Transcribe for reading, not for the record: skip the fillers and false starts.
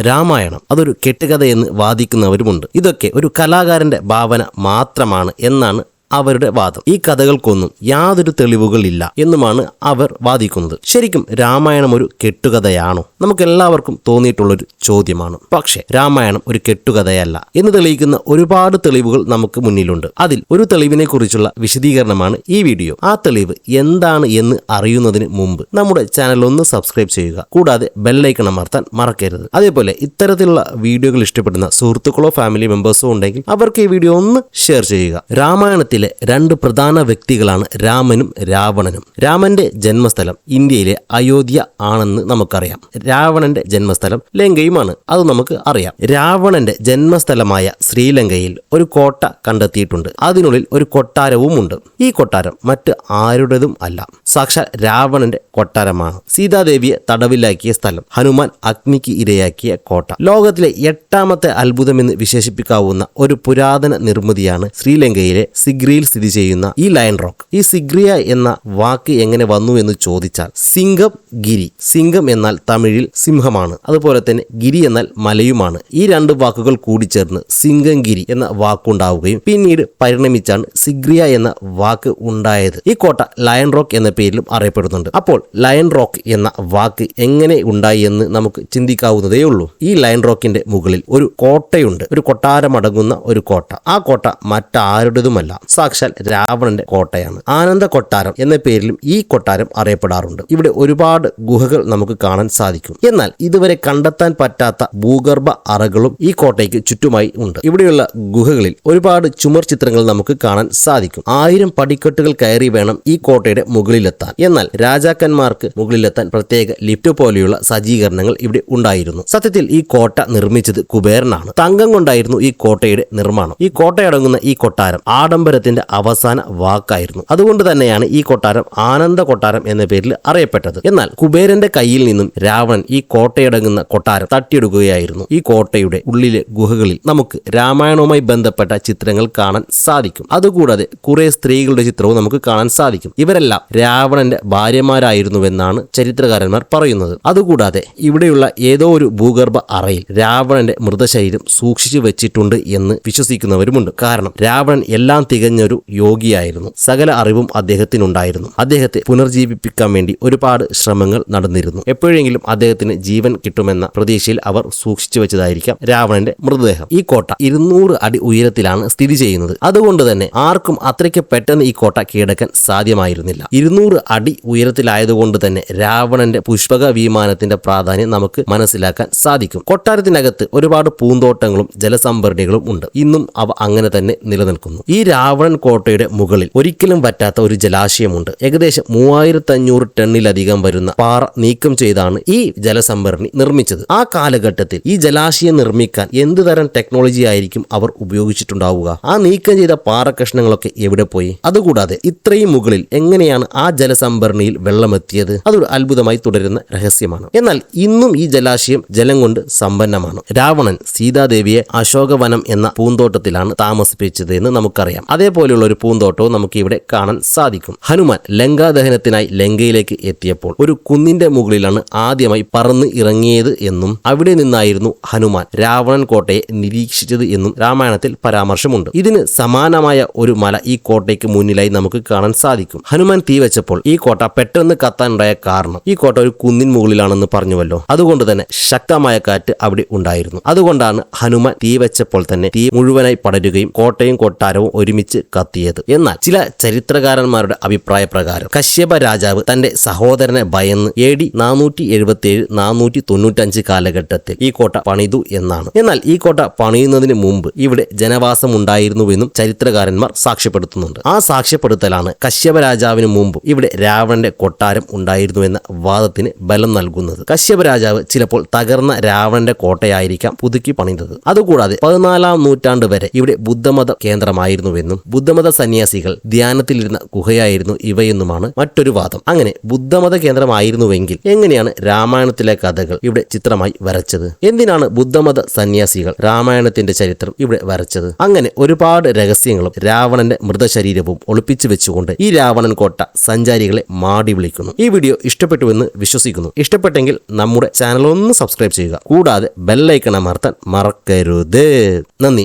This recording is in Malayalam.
രാമായണം അതൊരു കെട്ടുകഥയെന്ന് വാദിക്കുന്നവരുമുണ്ട്. ഇതൊക്കെ ഒരു കലാകാരന്റെ ഭാവന മാത്രമാണ് എന്നാണ് അവരുടെ വാദം. ഈ കഥകൾക്കൊന്നും യാതൊരു തെളിവുകളില്ല എന്നുമാണ് അവർ വാദിക്കുന്നത്. ശരിക്കും രാമായണം ഒരു കെട്ടുകഥയാണോ? നമുക്കെല്ലാവർക്കും തോന്നിയിട്ടുള്ളൊരു ചോദ്യമാണ്. പക്ഷേ രാമായണം ഒരു കെട്ടുകഥയല്ല എന്ന് തെളിയിക്കുന്ന ഒരുപാട് തെളിവുകൾ നമുക്ക് മുന്നിലുണ്ട്. അതിൽ ഒരു തെളിവിനെ കുറിച്ചുള്ള വിശദീകരണമാണ് ഈ വീഡിയോ. ആ തെളിവ് എന്താണ് എന്ന് അറിയുന്നതിന് മുമ്പ് നമ്മുടെ ചാനൽ ഒന്ന് സബ്സ്ക്രൈബ് ചെയ്യുക. കൂടാതെ ബെല്ലൈക്കൺ അമർത്താൻ മറക്കരുത്. അതേപോലെ ഇത്തരത്തിലുള്ള വീഡിയോകൾ ഇഷ്ടപ്പെടുന്ന സുഹൃത്തുക്കളോ ഫാമിലി മെമ്പേഴ്സോ ഉണ്ടെങ്കിൽ അവർക്ക് ഈ വീഡിയോ ഒന്ന് ഷെയർ ചെയ്യുക. രാമായണത്തിൽ രണ്ട് പ്രധാന വ്യക്തികളാണ് രാമനും രാവണനും. രാമന്റെ ജന്മസ്ഥലം ഇന്ത്യയിലെ അയോധ്യ ആണെന്ന് നമുക്കറിയാം. രാവണന്റെ ജന്മസ്ഥലം ലങ്കയുമാണ്, അത് നമുക്ക് അറിയാം. രാവണന്റെ ജന്മസ്ഥലമായ ശ്രീലങ്കയിൽ ഒരു കോട്ട കണ്ടെത്തിയിട്ടുണ്ട്. അതിനുള്ളിൽ ഒരു കൊട്ടാരവും ഉണ്ട്. ഈ കൊട്ടാരം മറ്റ് ആരുടേതും അല്ല, സാക്ഷാൽ രാവണന്റെ കൊട്ടാരമാണ്. സീതാദേവിയെ തടവിലാക്കിയ സ്ഥലം, ഹനുമാൻ അഗ്നിക്ക് ഇരയാക്കിയ കോട്ട. ലോകത്തിലെ 8ാമത്തെ അത്ഭുതമെന്ന് വിശേഷിപ്പിക്കാവുന്ന ഒരു പുരാതന നിർമ്മിതിയാണ് ശ്രീലങ്കയിലെ സിഗ്രിയിൽ സ്ഥിതി ചെയ്യുന്ന ഈ ലയൺ റോക്ക്. ഈ സിഗ്രിയ എന്ന വാക്ക് എങ്ങനെ വന്നു എന്ന് ചോദിച്ചാൽ സിംഗം ഗിരി. സിംഗം എന്നാൽ തമിഴിൽ സിംഹമാണ്, അതുപോലെ തന്നെ ഗിരി എന്നാൽ മലയുമാണ്. ഈ രണ്ട് വാക്കുകൾ കൂടിച്ചേർന്ന് സിംഗംഗിരി എന്ന വാക്കുണ്ടാവുകയും പിന്നീട് പരിണമിച്ചാണ് സിഗ്രിയ എന്ന വാക്ക് ഉണ്ടായത്. ഈ കോട്ട ലയൺ റോക്ക് എന്ന പേരിലും അറിയപ്പെടുന്നുണ്ട്. അപ്പോൾ ലയൺ റോക്ക് എന്ന വാക്ക് എങ്ങനെ ഉണ്ടായി എന്ന് നമുക്ക് ചിന്തിക്കാവുന്നതേ ഉള്ളൂ. ഈ ലയൺ റോക്കിന്റെ മുകളിൽ ഒരു കോട്ടയുണ്ട്, ഒരു കൊട്ടാരമടങ്ങുന്ന ഒരു കോട്ട. ആ കോട്ട മറ്റാരുടേതുമല്ല, സാക്ഷാൽ രാവണന്റെ കോട്ടയാണ്. ആനന്ദ കൊട്ടാരം എന്ന പേരിലും ഈ കൊട്ടാരം അറിയപ്പെടാറുണ്ട്. ഇവിടെ ഒരുപാട് ഗുഹകൾ നമുക്ക് കാണാൻ സാധിക്കും. എന്നാൽ ഇതുവരെ കണ്ടെത്താൻ പറ്റാത്ത ഭൂഗർഭ അറകളും ഈ കോട്ടയ്ക്ക് ചുറ്റുമായി ഉണ്ട്. ഇവിടെയുള്ള ഗുഹകളിൽ ഒരുപാട് ചുമർ ചിത്രങ്ങൾ നമുക്ക് കാണാൻ സാധിക്കും. 1000 പടിക്കെട്ടുകൾ കയറി വേണം ഈ കോട്ടയുടെ മുകളിലെത്താൻ. എന്നാൽ രാജാക്കന്മാർക്ക് മുകളിലെത്താൻ പ്രത്യേക ലിഫ്റ്റ് പോലെയുള്ള സജ്ജീകരണങ്ങൾ ഇവിടെ ഉണ്ടായിരുന്നു. സത്യത്തിൽ ഈ കോട്ട നിർമ്മിച്ചത് കുബേരനാണ്. തങ്കം കൊണ്ടായിരുന്നു ഈ കോട്ടയുടെ നിർമ്മാണം. ഈ കോട്ടയടങ്ങുന്ന ഈ കൊട്ടാരം ആഡംബരത്തിന്റെ അവസാന വാക്കായിരുന്നു. അതുകൊണ്ട് തന്നെയാണ് ഈ കൊട്ടാരം ആനന്ദ കൊട്ടാരം എന്ന പേരിൽ അറിയപ്പെട്ടത്. എന്നാൽ കുബേരന്റെ കയ്യിൽ നിന്നും രാവണൻ ഈ കോട്ടയടങ്ങുന്ന കൊട്ടാരം തട്ടിയെടുക്കുകയായിരുന്നു. ഈ കോട്ടയുടെ ഉള്ളിലെ ഗുഹകളിൽ നമുക്ക് രാമായണവുമായി ബന്ധപ്പെട്ട ചിത്രങ്ങൾ കാണാൻ സാധിക്കും. അതുകൂടാതെ കുറെ സ്ത്രീകളുടെ ചിത്രവും നമുക്ക് കാണാൻ സാധിക്കും. ഇവരെല്ലാം രാവണന്റെ ഭാര്യമാരായിരുന്നുവെന്നാണ് ചരിത്രകാരന്മാർ പറയുന്നത്. അതുകൂടാതെ ഇവിടെയുള്ള ഏതോ ഒരു ഭൂഗർഭ അറയിൽ രാവണന്റെ മൃതശരീരം സൂക്ഷിച്ചു വെച്ചിട്ടുണ്ട് എന്ന് വിശ്വസിക്കുന്നവരുമുണ്ട്. കാരണം രാവണൻ എല്ലാം തികഞ്ഞൊരു യോഗിയായിരുന്നു. സകല അറിവും അദ്ദേഹത്തിനുണ്ടായിരുന്നു. അദ്ദേഹത്തെ പുനർജീവിപ്പിക്കാൻ വേണ്ടി ഒരുപാട് ശ്രമങ്ങൾ നടന്നിരുന്നു. എപ്പോഴെങ്കിലും അദ്ദേഹത്തിന് ജീവൻ കിട്ടുമെന്ന പ്രതീക്ഷയിൽ അവർ സൂക്ഷിച്ചു വെച്ചതായിരിക്കാം രാവണന്റെ മൃതദേഹം. ഈ കോട്ട 200 അടി ഉയരത്തിലാണ് സ്ഥിതി ചെയ്യുന്നത്. അതുകൊണ്ട് തന്നെ ആർക്കും അത്രയ്ക്ക് പെട്ടെന്ന് ഈ കോട്ട കീഴടക്കാൻ സാധ്യമായിരുന്നില്ല. 200 അടി ഉയരത്തിലായതുകൊണ്ട് തന്നെ രാവണന്റെ പുഷ്പക വിമാനത്തിന്റെ പ്രാധാന്യം നമുക്ക് മനസ്സിലാക്കാൻ സാധിക്കും. കൊട്ടാരത്തിനകത്ത് ഒരുപാട് പൂന്തോട്ടങ്ങളും ജലസംഭരണികളും ഉണ്ട്. ഇന്നും അവ അങ്ങനെ തന്നെ നിലനിൽക്കുന്നു. ഈ രാവണൻ കോട്ടയുടെ മുകളിൽ ഒരിക്കലും പറ്റാത്ത ഒരു ജലാശയമുണ്ട്. ഏകദേശം 3500 ടണ്ണിലധികം വരുന്ന പാറ നീക്കം ചെയ്താണ് ഈ ജലസംഭരണി നിർമ്മിച്ചത്. ആ കാലഘട്ടത്തിൽ ഈ ജലാശയം നിർമ്മിക്കാൻ എന്ത് തരം ടെക്നോളജി ആയിരിക്കും അവർ ഉപയോഗിച്ചിട്ടുണ്ടാവുക? ആ നീക്കം ചെയ്ത പാറ കഷ്ണങ്ങളൊക്കെ എവിടെ പോയി? അതുകൂടാതെ ഇത്രയും മുകളിൽ എങ്ങനെയാണ് ആ ജലസംഭരണിയിൽ വെള്ളമെത്തിയത്? അതൊരു അത്ഭുതമായി തുടരുന്ന രഹസ്യമാണ്. എന്നാൽ ഇന്നും ഈ ജലാശയം ജലം കൊണ്ട് സമ്പന്നമാണ്. രാവണൻ സീതാദേവിയെ അശോകവനം എന്ന പൂന്തോട്ടത്തിലാണ് താമസിപ്പിച്ചത് എന്ന് നമുക്കറിയാം. അതേപോലെയുള്ള ഒരു പൂന്തോട്ടവും നമുക്ക് ഇവിടെ കാണാൻ സാധിക്കും. ഹനുമാൻ ലങ്കാദഹനത്തിനായി ലങ്കയിലേക്ക് എത്തിയപ്പോൾ ഒരു കുന്നിന്റെ മുകളിലാണ് ആദ്യമായി പറന്ന് ഇറങ്ങിയത് എന്നും അവിടെ നിന്നായിരുന്നു ഹനുമാൻ രാവണൻ കോട്ടയെ നിരീക്ഷിച്ചത് എന്നും രാമായണത്തിൽ പരാമർശമുണ്ട്. ഇതിന് സമാനമായ ഒരു മല ഈ കോട്ടയ്ക്ക് മുന്നിലായി നമുക്ക് കാണാൻ സാധിക്കും. ഹനുമാൻ തീ വെച്ചപ്പോൾ ഈ കോട്ട പെട്ടെന്ന് കത്താനുണ്ടായ കാരണം ഈ കോട്ട ഒരു കുന്നിൻ മുകളിലാണെന്ന് പറഞ്ഞുവല്ലോ. അതുകൊണ്ട് തന്നെ ശക്തമായ കാറ്റ് അവിടെ ഉണ്ടായിരുന്നു. അതുകൊണ്ടാണ് ഹനുമാൻ തീ വെച്ചപ്പോൾ തന്നെ തീ മുഴുവനായി പടരുകയും കോട്ടയും കൊട്ടാരവും ഒരുമിച്ച് കത്തിയത്. എന്നാൽ ചില ചരിത്രകാരന്മാരുടെ അഭിപ്രായ പ്രകാരം കശ്യപ രാജാവ് തന്റെ സഹോദരനെ ഭയന്ന് AD 477-495 കാലഘട്ടത്തിൽ ഈ കോട്ട പണിതു എന്നാണ്. എന്നാൽ ഈ കോട്ട പണിയുന്നതിന് മുമ്പ് ഇവിടെ ജനവാസം ഉണ്ടായിരുന്നുവെന്നും ചരിത്രകാരന്മാർ സാക്ഷ്യപ്പെടുത്തുന്നുണ്ട്. ആ സാക്ഷ്യപ്പെടുത്തലാണ് കശ്യപ രാജാവിന് മുമ്പ് ഇവിടെ രാവണന്റെ കൊട്ടാരം ഉണ്ടായിരുന്നുവെന്ന വാദത്തിന് ബലം നൽകുന്നത്. കശ്യപ രാജാവ് ചിലപ്പോൾ തകർന്ന രാവണന്റെ കോട്ടയായിരിക്കാം പുതുക്കി പണിതത്. അതുകൂടാതെ 14ാം നൂറ്റാണ്ട് വരെ ഇവിടെ ബുദ്ധമത കേന്ദ്രമായിരുന്നുവെന്നും ബുദ്ധമത സന്യാസികൾ ധ്യാനത്തിലിരുന്ന ഗുഹയായിരുന്നു ഇവയെന്നുമാണ് മറ്റൊരു വാദം. അങ്ങനെ ബുദ്ധമത കേന്ദ്രമായിരുന്നുവെങ്കിൽ എങ്ങനെയാണ് രാമായണത്തിലെ കഥകൾ ഇവിടെ ചിത്രമായി വരച്ചത്? എന്തിനാണ് ബുദ്ധമത സന്യാസികൾ രാമായണത്തിന്റെ ചരിത്രം ഇവിടെ വരച്ചത്? അങ്ങനെ ഒരുപാട് രഹസ്യങ്ങളും രാവണന്റെ മൃതശരീരവും ഒളിപ്പിച്ചു വെച്ചുകൊണ്ട് ഈ രാവണൻ കോട്ട സഞ്ചാരികളെ മാടി വിളിക്കുന്നു. ഈ വീഡിയോ ഇഷ്ടപ്പെട്ടുവെന്ന് വിശ്വസിക്കുന്നു. ഇഷ്ടപ്പെട്ടെങ്കിൽ നമ്മുടെ ചാനൽ ഒന്ന് സബ്സ്ക്രൈബ് ചെയ്യുക. കൂടാതെ ബെല്ലൈക്കൺ അമർത്താൻ മറക്കരുത്. നന്ദി.